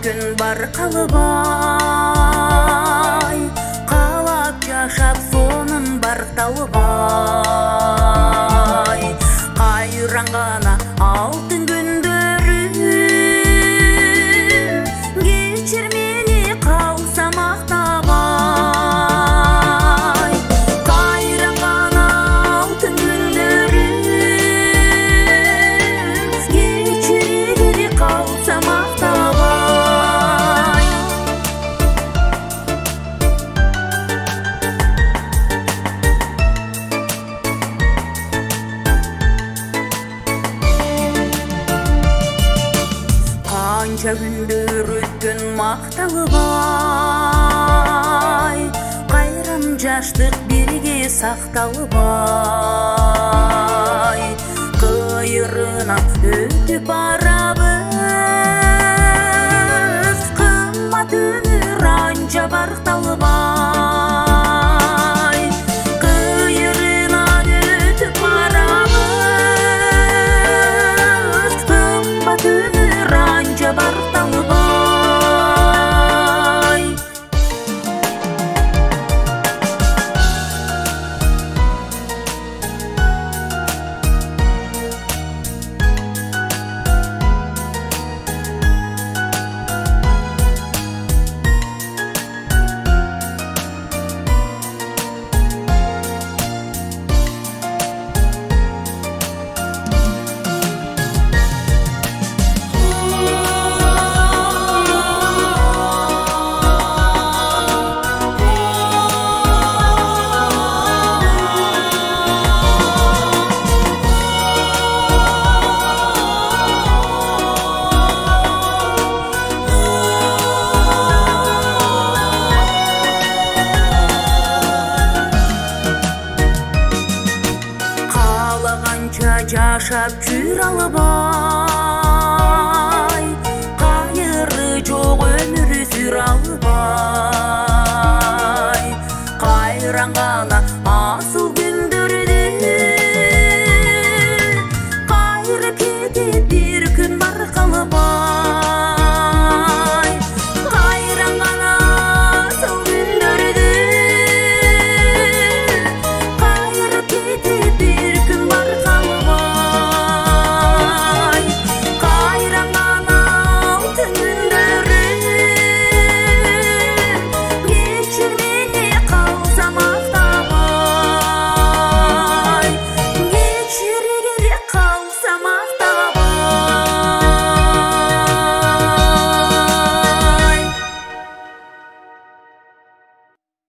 күн бар қалыбай, қалап жашап сонын бар талыбай. Қайран ғана алтын күндерім, кешір мені қалсам ақтабай. Қайран ғана алтын күндерім, кешір қалсам ақтабай. Қанша күндер өткен мақталыбай, қайран жаштық берге сақталыбай. Қайырынан өтіп барабыз, қымбат өмір анша барқталыбай. Қайырынан өтіп барабыз, қымбат өмір анша барқталыбай. Жашап жүр алыбай.